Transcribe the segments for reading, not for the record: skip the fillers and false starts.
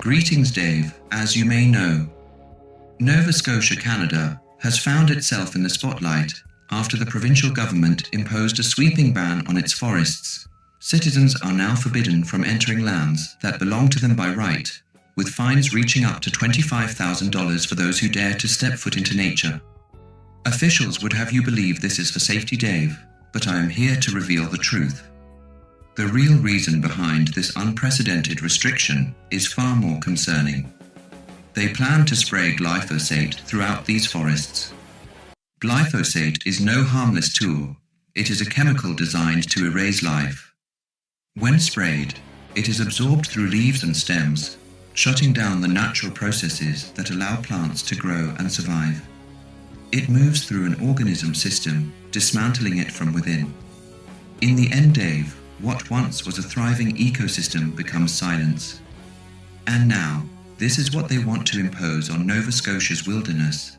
Greetings, Dave. As you may know, Nova Scotia, Canada, has found itself in the spotlight after the provincial government imposed a sweeping ban on its forests. Citizens are now forbidden from entering lands that belong to them by right, with fines reaching up to $25,000 for those who dare to step foot into nature. Officials would have you believe this is for safety, Dave, but I am here to reveal the truth. The real reason behind this unprecedented restriction is far more concerning. They plan to spray glyphosate throughout these forests. Glyphosate is no harmless tool. It is a chemical designed to erase life. When sprayed, it is absorbed through leaves and stems, shutting down the natural processes that allow plants to grow and survive. It moves through an organism system, dismantling it from within. In the end, Dave, what once was a thriving ecosystem becomes silence. And now, this is what they want to impose on Nova Scotia's wilderness.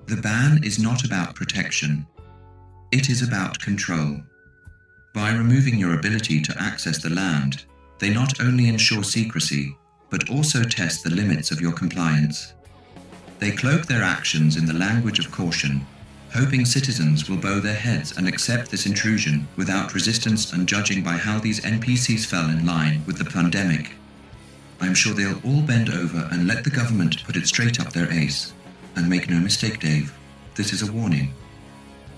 The ban is not about protection. It is about control. By removing your ability to access the land, they not only ensure secrecy, but also test the limits of your compliance. They cloak their actions in the language of caution, hoping citizens will bow their heads and accept this intrusion without resistance and judging by how these NPCs fell in line with the pandemic. I'm sure they'll all bend over and let the government put it straight up their ace. And make no mistake, Dave, this is a warning.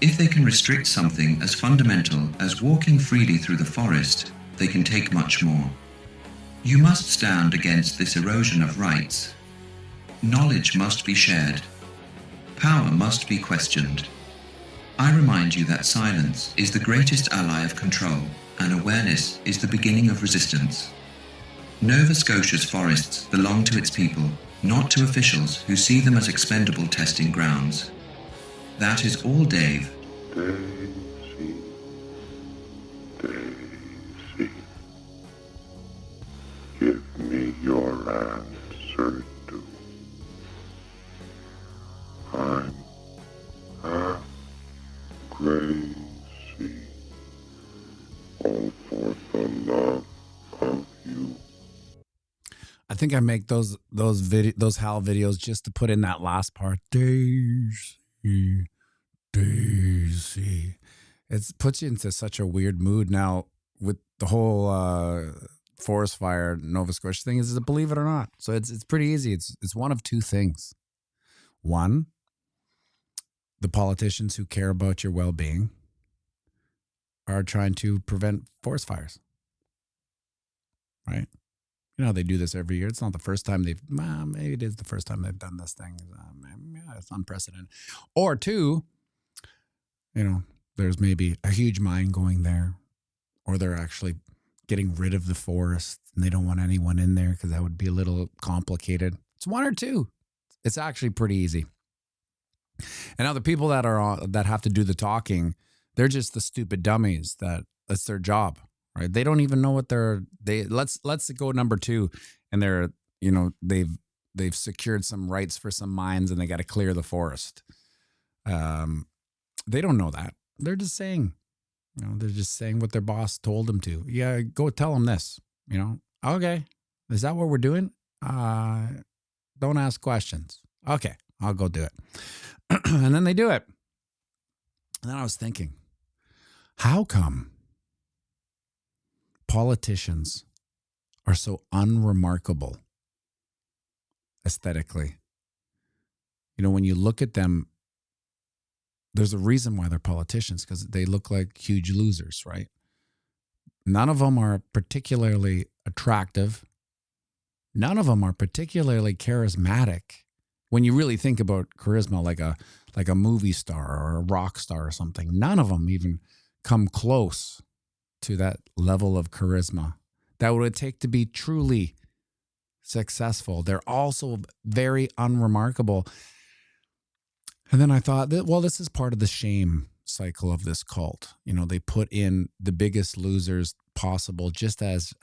If they can restrict something as fundamental as walking freely through the forest, they can take much more. You must stand against this erosion of rights. Knowledge must be shared. Power must be questioned. I remind you that silence is the greatest ally of control, and awareness is the beginning of resistance. Nova Scotia's forests belong to its people, not to officials who see them as expendable testing grounds. That is all, Dave. Daisy, Daisy, give me your answer too. I'm half crazy, all for the love of you. I think I make those Hal videos just to put in that last part. Daisy, Daisy. It puts you into such a weird mood now with the whole forest fire Nova Scotia thing. Is believe it or not. So it's pretty easy. It's one of two things. One, the politicians who care about your well-being are trying to prevent forest fires. Right? You know, they do this every year. It's not the first time maybe it is the first time they've done this thing. It's unprecedented. Or two, you know, there's maybe a huge mine going there, or they're actually getting rid of the forest and they don't want anyone in there because that would be a little complicated. It's one or two. It's actually pretty easy. And now the people that have to do the talking, they're just the stupid dummies that's their job. Right. They don't even know what let's go number two. And they've secured some rights for some mines and they got to clear the forest. They don't know that. They're just saying what their boss told them to. Yeah. Go tell them this, okay. Is that what we're doing? Don't ask questions. Okay. I'll go do it. And then they do it. And then I was thinking, how come politicians are so unremarkable aesthetically? When you look at them, there's a reason why they're politicians, because they look like huge losers, right? None of them are particularly attractive. None of them are particularly charismatic. When you really think about charisma, like a movie star or a rock star or something, none of them even come close to that level of charisma that would take to be truly successful. They're also very unremarkable. And then I thought that, well, this is part of the shame cycle of this cult. They put in the biggest losers possible just as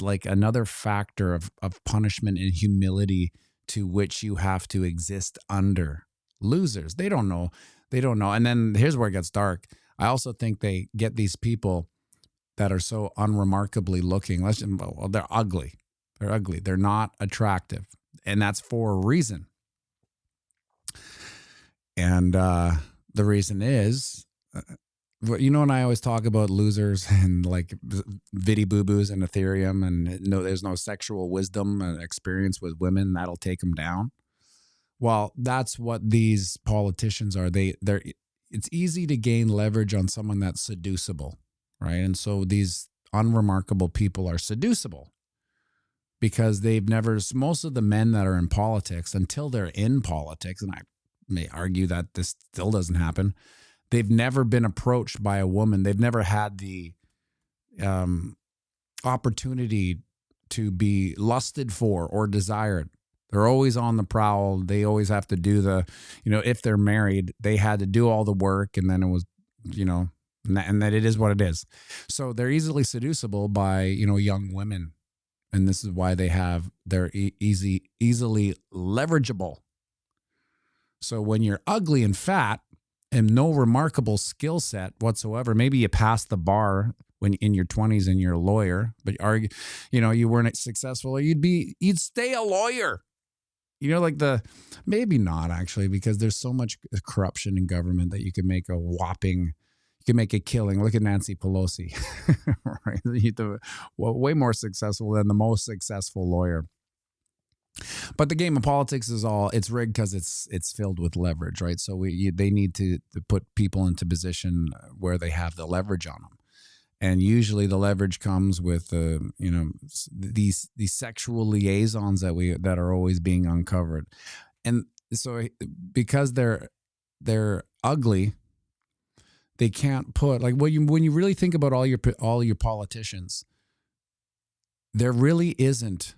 like another factor of punishment and humility to which you have to exist under. Losers. They don't know. And then here's where it gets dark. I also think they get these people that are so unremarkably looking. They're ugly. They're ugly. They're not attractive. And that's for a reason. And the reason is, you know, when I always talk about losers and like viddy boo-boos and Ethereum and no, there's no sexual wisdom and experience with women that'll take them down. Well, that's what these politicians are. They're it's easy to gain leverage on someone that's seducible, right? And so these unremarkable people are seducible because they've never, most of the men that are in politics, until they're in politics, and I may argue that this still doesn't happen, they've never been approached by a woman. They've never had the opportunity to be lusted for or desired. They're always on the prowl. They always have to do the, you know, if they're married, they had to do all the work, and then it was, you know, and that it is what it is. So they're easily seducible by, you know, young women. And this is why they're easily leverageable. So when you're ugly and fat and no remarkable skill set whatsoever, maybe you passed the bar when in your 20s and you're a lawyer, but you know, you weren't successful, or you'd stay a lawyer. You know, like maybe not actually, because there's so much corruption in government that you can make a killing. Look at Nancy Pelosi, right? Way more successful than the most successful lawyer. But the game of politics it's rigged because it's filled with leverage, right? So they need to put people into position where they have the leverage on them. And usually the leverage comes with, you know, these sexual liaisons that are always being uncovered. And so because they're ugly, they can't put, like, when you really think about all your politicians, there really isn't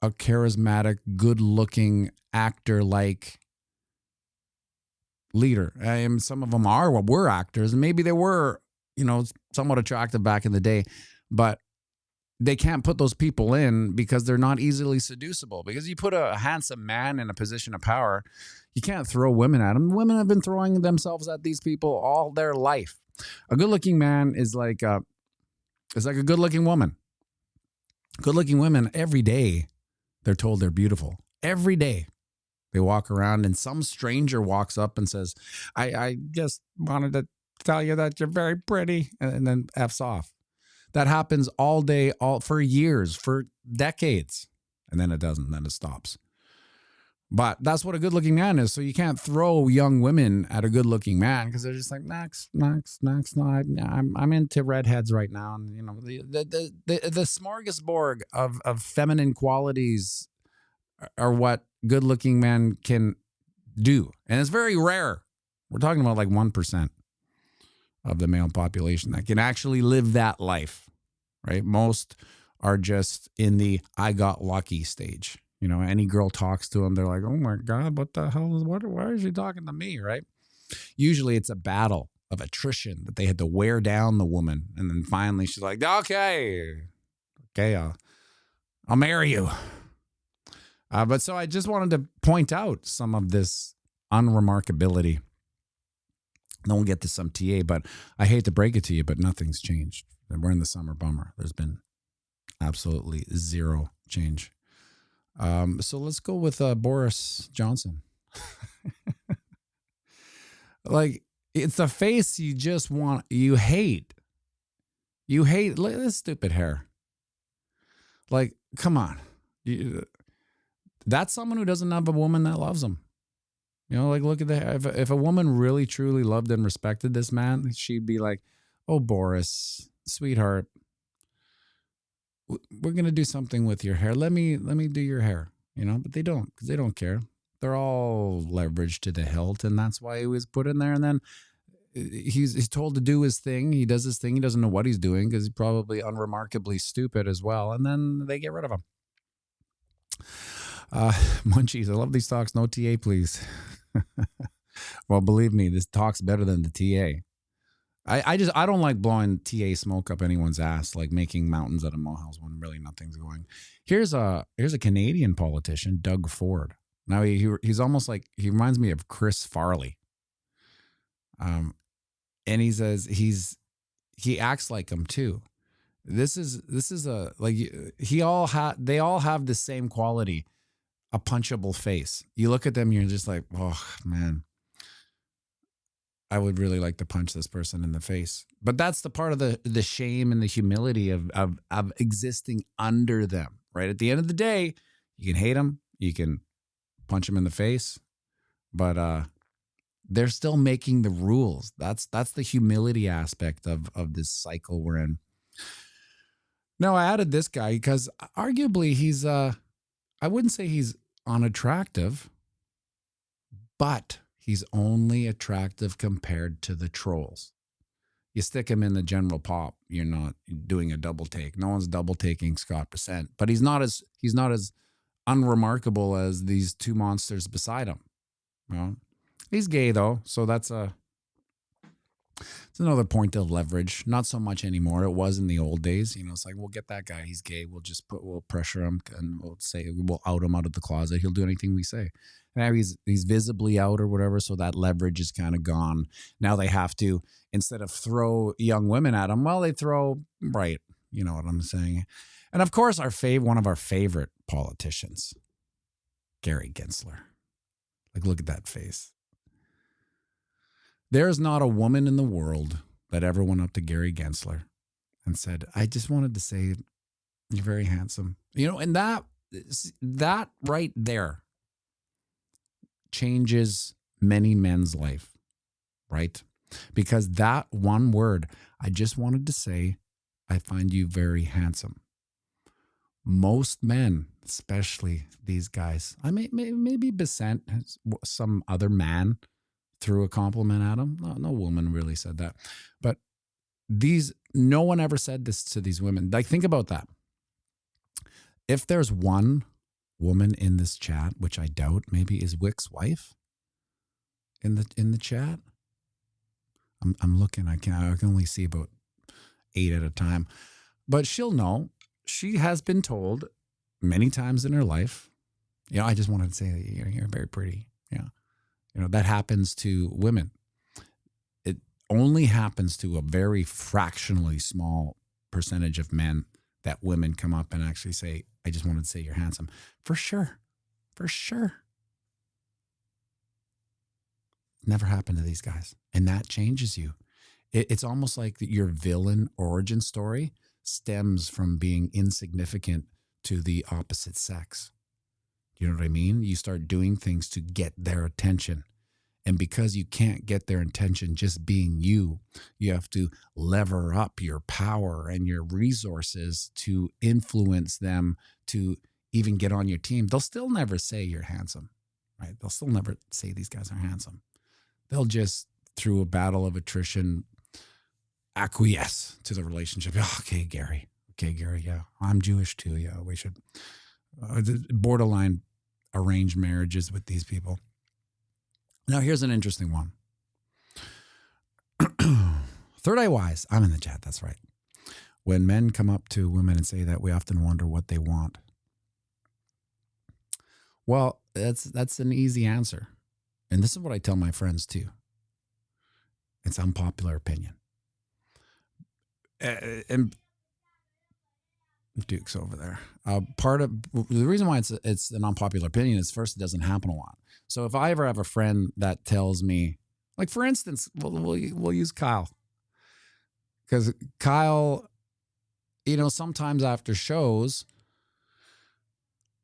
a charismatic, good-looking actor-like leader. Some of them were actors, and maybe they were, you know, somewhat attractive back in the day, but they can't put those people in because they're not easily seducible. Because you put a handsome man in a position of power, you can't throw women at him. Women have been throwing themselves at these people all their life. A good-looking man is like a good-looking woman. Good-looking women, every day, they're told they're beautiful. Every day. They walk around and some stranger walks up and says, I just wanted to tell you that you're very pretty, and then F's off. That happens all day, for years, for decades. And then it doesn't, then it stops. But that's what a good-looking man is. So you can't throw young women at a good-looking man because they're just like, next. No, I'm into redheads right now. And, you know, the smorgasbord of feminine qualities are what good-looking men can do. And it's very rare. We're talking about like 1% of the male population that can actually live that life, right? Most are just in the I got lucky stage. You know, any girl talks to them, they're like, oh my God, what the hell why is she talking to me, right? Usually it's a battle of attrition that they had to wear down the woman. And then finally she's like, okay, I'll marry you. But so I just wanted to point out some of this unremarkability. Then we'll get to some TA, but I hate to break it to you, but nothing's changed. We're in the summer bummer. There's been absolutely zero change. So let's go with Boris Johnson. Like, it's the face you just you hate. You hate, look at this stupid hair. Like, come on. That's someone who doesn't have a woman that loves him. You know, like, look at that. If a woman really, truly loved and respected this man, she'd be like, oh, Boris, sweetheart, we're going to do something with your hair. Let me do your hair, you know, but they don't, because they don't care. They're all leveraged to the hilt, and that's why he was put in there. And then he's told to do his thing. He does his thing. He doesn't know what he's doing because he's probably unremarkably stupid as well. And then they get rid of him. Munchies, I love these talks. No TA, please. Well, believe me, this talk's better than the TA. I don't like blowing TA smoke up anyone's ass, like making mountains out of molehills when really nothing's going. Here's a Canadian politician, Doug Ford. Now he's almost like, he reminds me of Chris Farley. And he says he acts like him too. This is a like they all have the same quality, a punchable face. You look at them, you're just like, oh man, I would really like to punch this person in the face. But that's the part of the shame and the humility of existing under them, right? At the end of the day, you can hate them, you can punch them in the face, but they're still making the rules. That's the humility aspect of this cycle we're in. Now, I added this guy because arguably he's I wouldn't say he's unattractive, but he's only attractive compared to the trolls. You stick him in the general pop, you're not doing a double take. No one's double taking Scott Percent, but he's not as unremarkable as these two monsters beside him. Well, he's gay though, so it's another point of leverage. Not so much anymore. It was in the old days. You know, it's like, we'll get that guy. He's gay. We'll pressure him and we'll out him out of the closet. He'll do anything we say. Now he's visibly out or whatever. So that leverage is kind of gone. Now they have to, instead of throw young women at him, well, they throw, right. You know what I'm saying? And of course, one of our favorite politicians, Gary Gensler. Like, look at that face. There's not a woman in the world that ever went up to Gary Gensler and said, I just wanted to say you're very handsome. You know, and that right there changes many men's life, right? Because that one word, I just wanted to say, I find you very handsome. Most men, especially these guys, I maybe Besant, some other man, threw a compliment at him. No woman really said that. But no one ever said this to these women. Like, think about that. If there's one woman in this chat, which I doubt, maybe is Wick's wife in the chat. I'm looking. I can only see about 8 at a time. But she'll know. She has been told many times in her life, you know, I just wanted to say that you're very pretty. Yeah. You know, that happens to women. It only happens to a very fractionally small percentage of men that women come up and actually say, I just wanted to say you're handsome. For sure. For sure. Never happened to these guys. And that changes you. It's almost like your villain origin story stems from being insignificant to the opposite sex. You know what I mean? You start doing things to get their attention. And because you can't get their attention just being you have to lever up your power and your resources to influence them to even get on your team. They'll still never say you're handsome, right? They'll still never say these guys are handsome. They'll just, through a battle of attrition, acquiesce to the relationship. Oh, okay, Gary. Yeah, I'm Jewish too. Yeah, we should borderline arranged marriages with these people. Now, here's an interesting one. Third Eye Wise. I'm in the chat. That's right. When men come up to women and say that, we often wonder what they want. Well, that's an easy answer. And this is what I tell my friends too. It's unpopular opinion. And Duke's over there. Part of the reason why it's an unpopular opinion is, first, it doesn't happen a lot. So if I ever have a friend that tells me, like, for instance, we'll use Kyle, because Kyle, you know, sometimes after shows,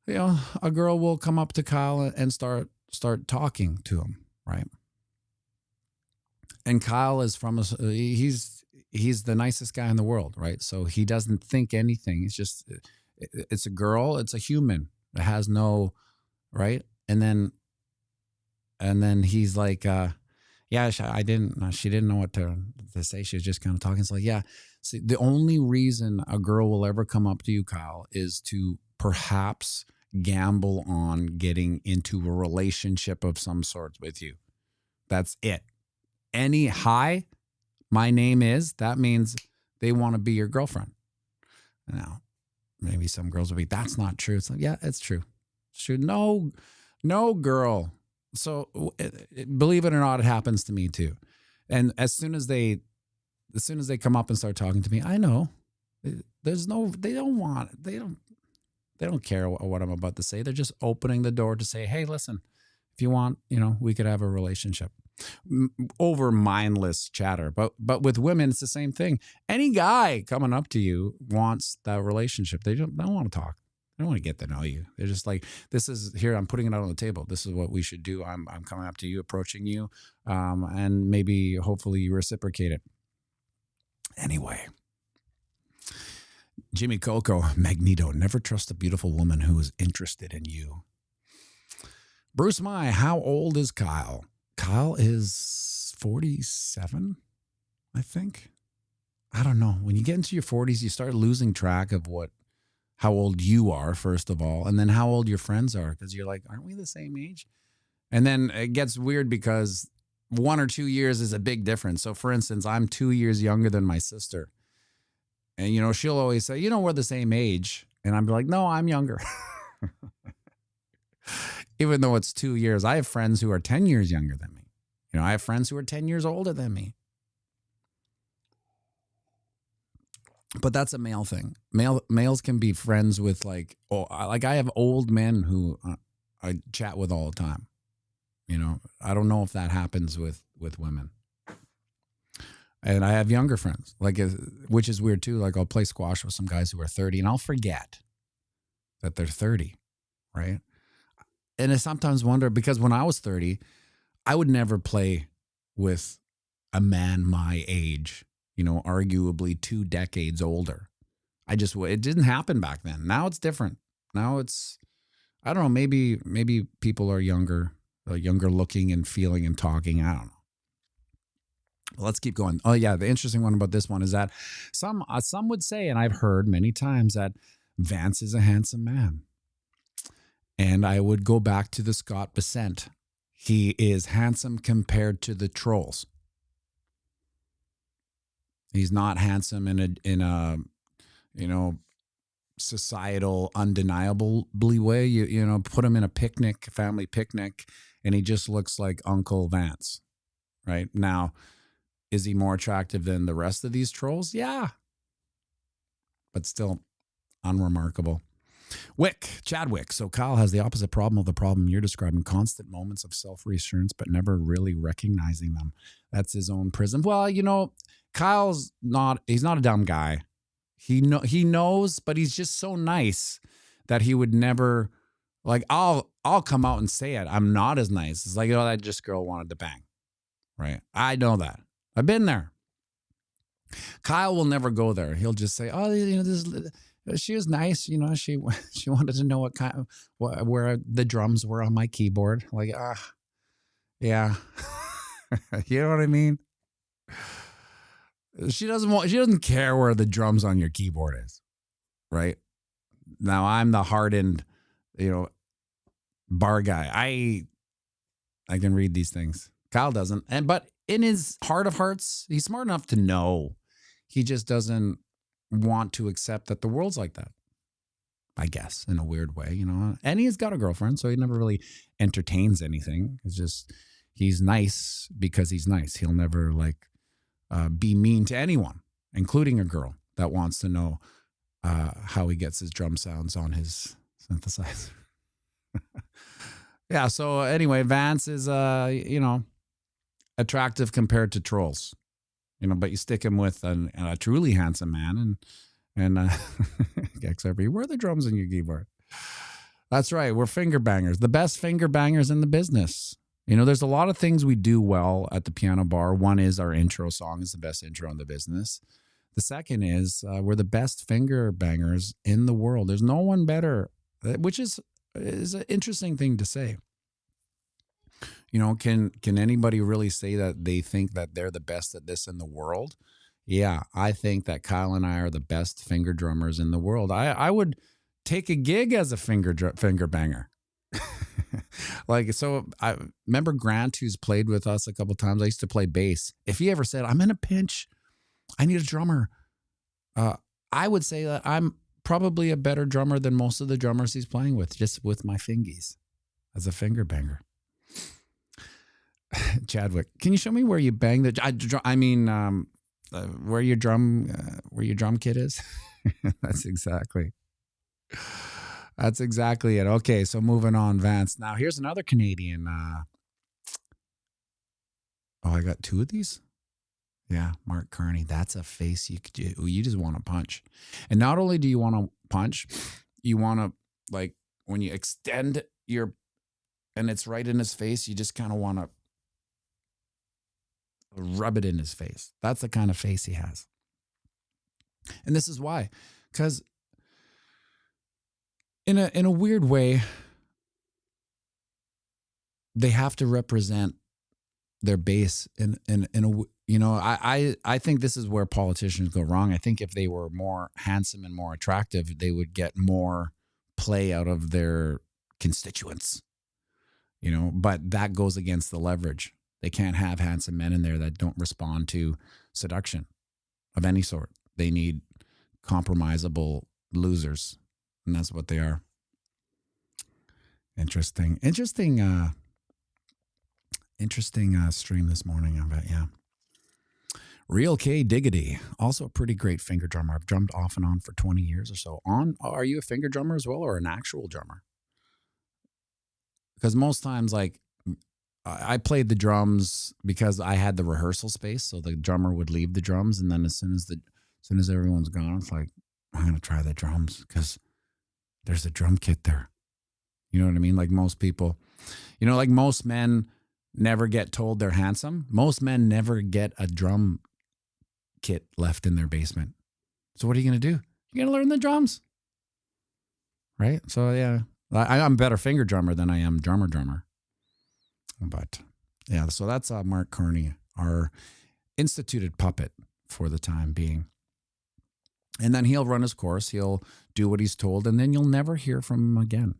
you know, a girl will come up to Kyle and start talking to him, right? And Kyle is he's the nicest guy in the world, right? So he doesn't think anything. It's a girl, it's a human. It has no, right? And then he's like, yeah, she didn't know what to say. She was just kind of talking. It's like, yeah, see, the only reason a girl will ever come up to you, Kyle, is to perhaps gamble on getting into a relationship of some sort with you. That's it. Any hi, my name is, that means they want to be your girlfriend. Now, maybe some girls will be, that's not true. It's like, yeah, it's true. It's true. No girl. So believe it or not, it happens to me too. And as soon as they come up and start talking to me, I know There's no, they don't care what I'm about to say. They're just opening the door to say, hey, listen, if you want, we could have a relationship over mindless chatter. But with women, it's the same thing. Any guy coming up to you wants that relationship. They don't want to talk. They don't want to get to know you. They're just like, this is here. I'm putting it out on the table. This is what we should do. I'm coming up to you, approaching you, and maybe hopefully you reciprocate it. Anyway. Jimmy Coco, Magneto, never trust a beautiful woman who is interested in you. Bruce Mai, how old is Kyle? Kyle is 47, I think. I don't know. When you get into your 40s, you start losing track of how old you are, first of all, and then how old your friends are, because you're like, aren't we the same age? And then it gets weird because 1 or 2 years is a big difference. So, for instance, I'm 2 years younger than my sister. And, she'll always say, we're the same age. And I'm like, no, I'm younger. Even though it's 2 years. I have friends who are 10 years younger than me. I have friends who are 10 years older than me. But that's a male thing. Males can be friends with I have old men who I chat with all the time. I don't know if that happens with women. And I have younger friends, which is weird too. I'll play squash with some guys who are 30 and I'll forget that they're 30, right? And I sometimes wonder, because when I was 30, I would never play with a man my age, arguably 2 decades older. It didn't happen back then. Now it's different. Now it's, I don't know, maybe people are younger looking and feeling and talking. I don't know. Let's keep going. Oh, yeah. The interesting one about this one is that some would say, and I've heard many times, that Vance is a handsome man. And I would go back to the Scott Bessent. He is handsome compared to the trolls. He's not handsome in a societal, undeniably way. You put him in a family picnic, and he just looks like Uncle Vance. Right now. Is he more attractive than the rest of these trolls? But still unremarkable. Chadwick. So Kyle has the opposite problem of the problem you're describing. Constant moments of self-reassurance, but never really recognizing them. That's his own prison. Well, Kyle's he's not a dumb guy. He knows, but he's just so nice that he would never, I'll come out and say it. I'm not as nice. It's that just girl wanted to bang. Right? I know that. I've been there. Kyle will never go there. He'll just say, "Oh, she was nice. She wanted to know where the drums were on my keyboard." Yeah, you know what I mean. She doesn't care where the drums on your keyboard is, right? Now I'm the hardened, bar guy. I can read these things. Kyle doesn't, but in his heart of hearts, he's smart enough to know. He just doesn't want to accept that the world's like that, I guess, in a weird way, And he's got a girlfriend, so he never really entertains anything. It's just he's nice because he's nice. He'll never be mean to anyone, including a girl that wants to know how he gets his drum sounds on his synthesizer. Yeah. So anyway, Vance is attractive compared to trolls, but you stick him with a truly handsome man and XRP, where are the drums in your keyboard? That's right. We're finger bangers, the best finger bangers in the business. There's a lot of things we do well at the piano bar. One is our intro song is the best intro in the business. The second is we're the best finger bangers in the world. There's no one better, which is an interesting thing to say. Can anybody really say that they think that they're the best at this in the world? Yeah, I think that Kyle and I are the best finger drummers in the world. I would take a gig as a finger banger. So I remember Grant, who's played with us a couple times. I used to play bass. If he ever said, I'm in a pinch, I need a drummer, I would say that I'm probably a better drummer than most of the drummers he's playing with, just with my fingies as a finger banger. Chadwick, can you show me where you bang where your drum kit is? That's exactly it. Okay, so moving on, Vance. Now here's another Canadian. I got two of these. Yeah, Mark Carney. That's a face you just want to punch. And not only do you want to punch, you want to, like, when you extend and it's right in his face, you just kind of want to rub it in his face. That's the kind of face he has. And this is why, because in a weird way, they have to represent their base in a, I think this is where politicians go wrong. I think if they were more handsome and more attractive, they would get more play out of their constituents, but that goes against the leverage. They can't have handsome men in there that don't respond to seduction of any sort. They need compromisable losers, and that's what they are. Interesting stream this morning, I bet. Yeah. Real K Diggity, also a pretty great finger drummer. I've drummed off and on for 20 years or so. Are you a finger drummer as well, or an actual drummer? Because most times, like, I played the drums because I had the rehearsal space, so the drummer would leave the drums, and then as soon as everyone's gone, it's like, I'm gonna try the drums because there's a drum kit there. You know what I mean? Like most people, like most men never get told they're handsome. Most men never get a drum kit left in their basement. So what are you going to do? You're going to learn the drums. Right? So yeah, I'm a better finger drummer than I am drummer. But yeah, so that's Mark Carney, our instituted puppet for the time being. And then he'll run his course. He'll do what he's told, and then you'll never hear from him again.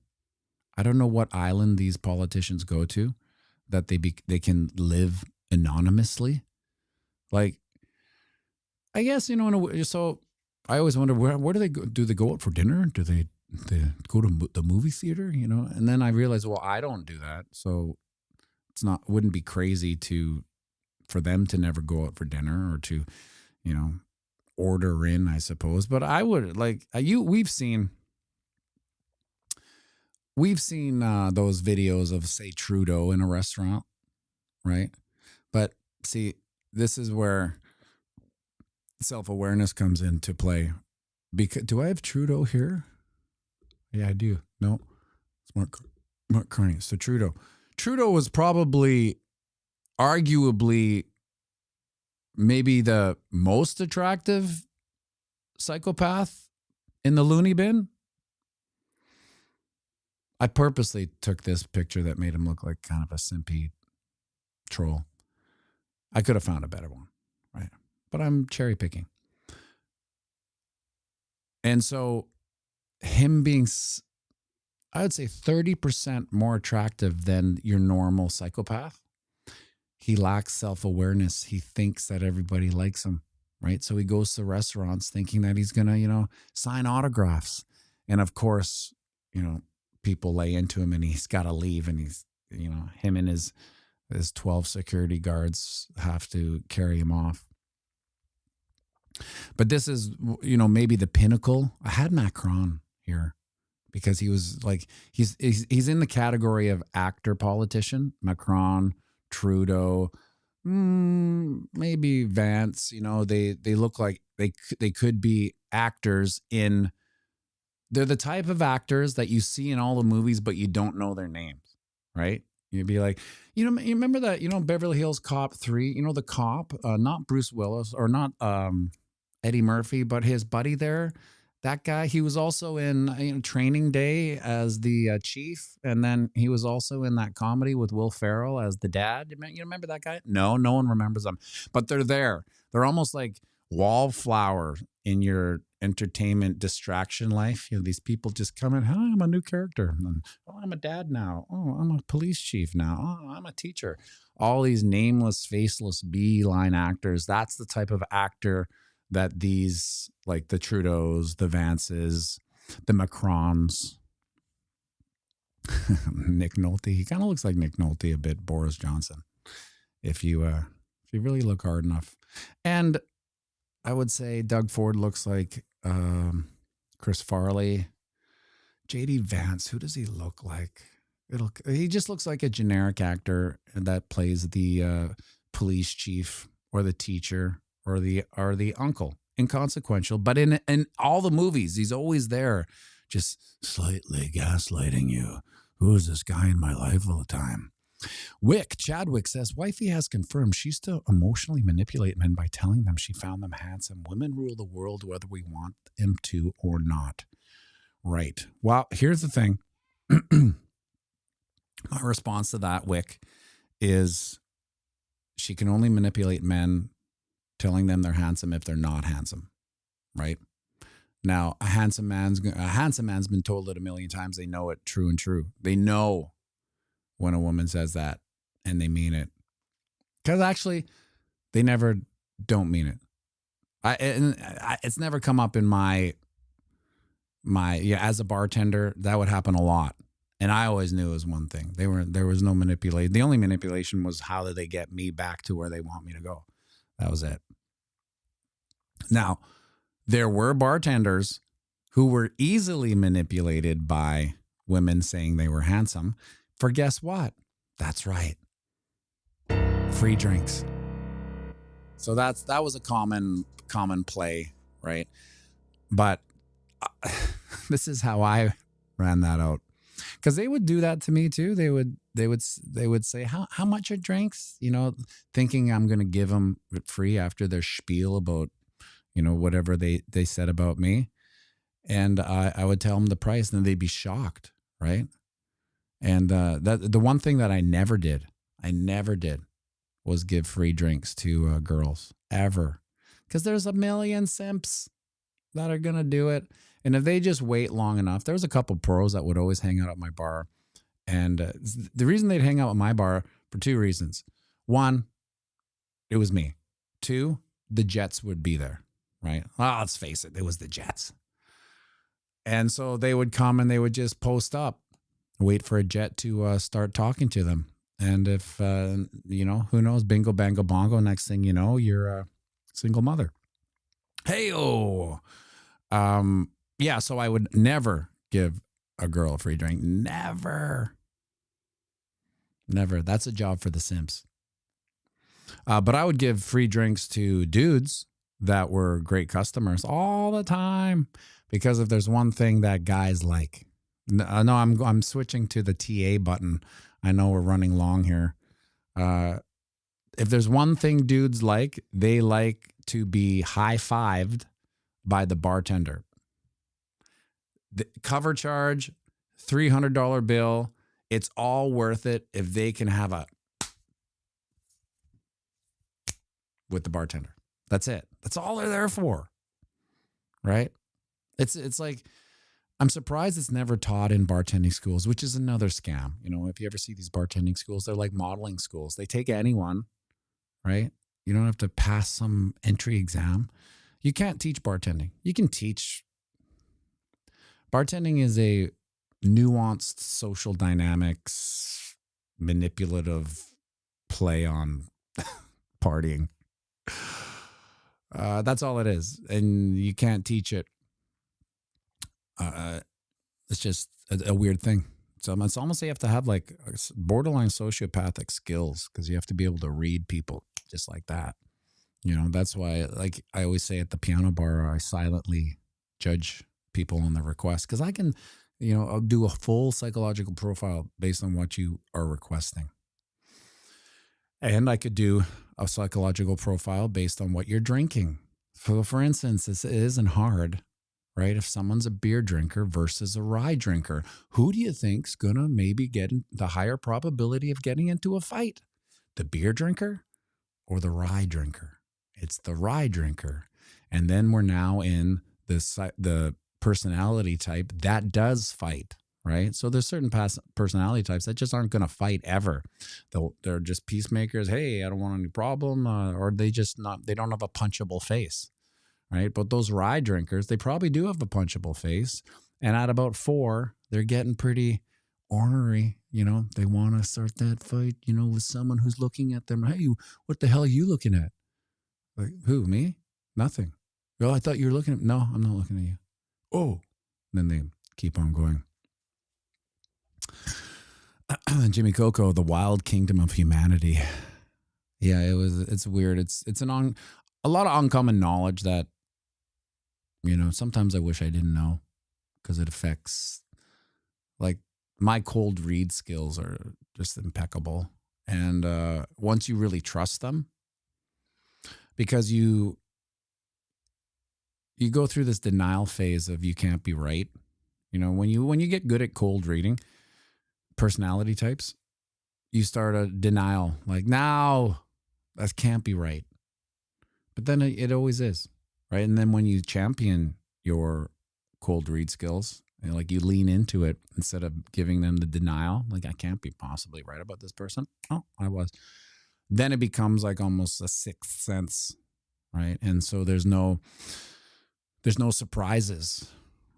I don't know what island these politicians go to that they can live anonymously. Like, I guess, so I always wonder, where do they go? Do they go out for dinner? Do they go to the movie theater, And then I realized, well, I don't do that. So wouldn't be crazy for them to never go out for dinner or to, order in, I suppose. But I would, like, we've seen those videos of, say, Trudeau in a restaurant, right? But see, this is where self-awareness comes into play. Because do I have Trudeau here? Yeah, I do. No, it's Mark Carney. So Trudeau was probably, arguably, maybe the most attractive psychopath in the loony bin. I purposely took this picture that made him look like kind of a simpy troll. I could have found a better one, right? But I'm cherry picking. And so him being, I would say, 30% more attractive than your normal psychopath. He lacks self-awareness. He thinks that everybody likes him, right? So he goes to restaurants thinking that he's going to, sign autographs. And of course, people lay into him and he's got to leave, and he's, him and his 12 security guards have to carry him off. But this is, maybe the pinnacle. I had Macron here because he was like, he's in the category of actor politician. Macron, Trudeau, maybe Vance. They look like they could be actors in. They're the type of actors that you see in all the movies, but you don't know their names, right? You'd be like, you remember that, Beverly Hills Cop 3, the cop, not Bruce Willis or not Eddie Murphy, but his buddy there, that guy. He was also in Training Day as the chief, and then he was also in that comedy with Will Ferrell as the dad. You remember that guy? No one remembers them, but they're there. They're almost like wallflower in your entertainment distraction life. These people just come in, hi, I'm a new character. And then, I'm a dad now. Oh, I'm a police chief now. Oh, I'm a teacher. All these nameless, faceless B-line actors. That's the type of actor that these, like the Trudeaus, the Vances, the Macrons, Nick Nolte. He kind of looks like Nick Nolte a bit, Boris Johnson, if you really look hard enough. And I would say Doug Ford looks like Chris Farley, J.D. Vance. Who does he look like? He just looks like a generic actor that plays the police chief or the teacher or the uncle. Inconsequential, but in all the movies, he's always there, just slightly gaslighting you. Who is this guy in my life all the time? Chadwick says, wifey has confirmed she used to emotionally manipulate men by telling them she found them handsome. Women rule the world whether we want them to or not. Right. Well, here's the thing. My response to that, Wick, is she can only manipulate men telling them they're handsome if they're not handsome, right? Now, a handsome man's been told it a million times. They know it true and true. They know when a woman says that and they mean it. Because actually, they never don't mean it. It's never come up in my as a bartender, that would happen a lot. And I always knew it was one thing. There was no manipulation. The only manipulation was how did they get me back to where they want me to go. That was it. Now, there were bartenders who were easily manipulated by women saying they were handsome for guess what? That's right. Free drinks. So that was a common play, right? But this is how I ran that out. Because they would do that to me too. They would say, how much are drinks? You know, thinking I'm going to give them it free after their spiel about, you know, whatever they said about me. And I would tell them the price and they'd be shocked, right? And the one thing that I never did was give free drinks to girls ever. Because there's a million simps that are going to do it. And if they just wait long enough, there was a couple pros that would always hang out at my bar. And the reason they'd hang out at my bar for two reasons. One, it was me. Two, the Jets would be there, right? Well, let's face it, it was the Jets. And so they would come and they would just post up, wait for a Jet to start talking to them. And if, you know, who knows, bingo, bango, bongo, next thing you know, you're a single mother. Hey-oh. Yeah, so I would never give a girl a free drink. Never. That's a job for the simps. But I would give free drinks to dudes that were great customers all the time. Because if there's one thing that guys like, no, I'm switching to the TA button. I know we're running long here. If there's one thing dudes like, they like to be high-fived by the bartender. The cover charge, $300 bill. It's all worth it if they can have a with the bartender. That's it. That's all they're there for. Right? It's like, I'm surprised it's never taught in bartending schools, which is another scam. You know, if you ever see these bartending schools, they're like modeling schools. They take anyone, right? You don't have to pass some entry exam. You can't teach bartending. You can teach. Bartending is a nuanced social dynamics, manipulative play on partying. That's all it is. And you can't teach it. It's just a weird thing. So it's almost you have to have like borderline sociopathic skills because you have to be able to read people just like that. You know, that's why, like I always say at the piano bar, I silently judge people on the request because I can, you know, I'll do a full psychological profile based on what you are requesting. And I could do a psychological profile based on what you're drinking. So for instance, this isn't hard, right? If someone's a beer drinker versus a rye drinker, who do you think's gonna maybe get the higher probability of getting into a fight? The beer drinker or the rye drinker? It's the rye drinker. And then we're now in the personality type that does fight, right? So there's certain personality types that just aren't going to fight ever. They're just peacemakers. Hey, I don't want any problem. Or they don't have a punchable face, right? But those rye drinkers, they probably do have a punchable face. And at about 4, they're getting pretty ornery. You know, they want to start that fight, you know, with someone who's looking at them. Hey, what the hell are you looking at? Like, who, me? Nothing. Oh, I thought you were looking at, no, I'm not looking at you. Oh, then they keep on going. Jimmy Coco, The Wild Kingdom of Humanity. Yeah, it's weird. It's a lot of uncommon knowledge that, sometimes I wish I didn't know, because it affects, like, my cold read skills are just impeccable. And once you really trust them, because you go through this denial phase of you can't be right. When you get good at cold reading personality types, you start a denial, like, now that can't be right. But then it always is, right? And then when you champion your cold read skills, like you lean into it instead of giving them the denial, like, I can't be possibly right about this person. Oh, I was. Then it becomes like almost a sixth sense, right? And so there's no surprises,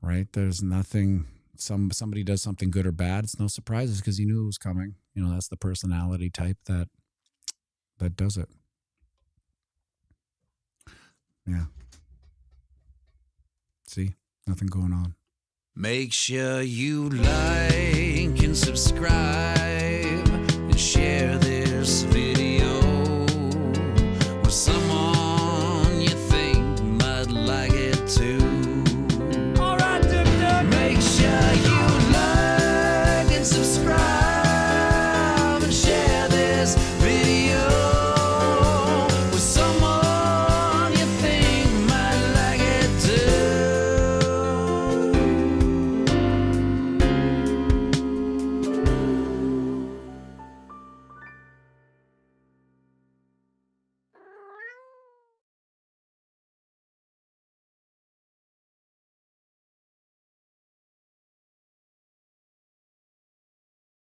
right? There's nothing. Somebody does something good or bad, it's no surprises because you knew it was coming. That's the personality type that does it. Yeah. See, nothing going on. Make sure you like and subscribe and share this video.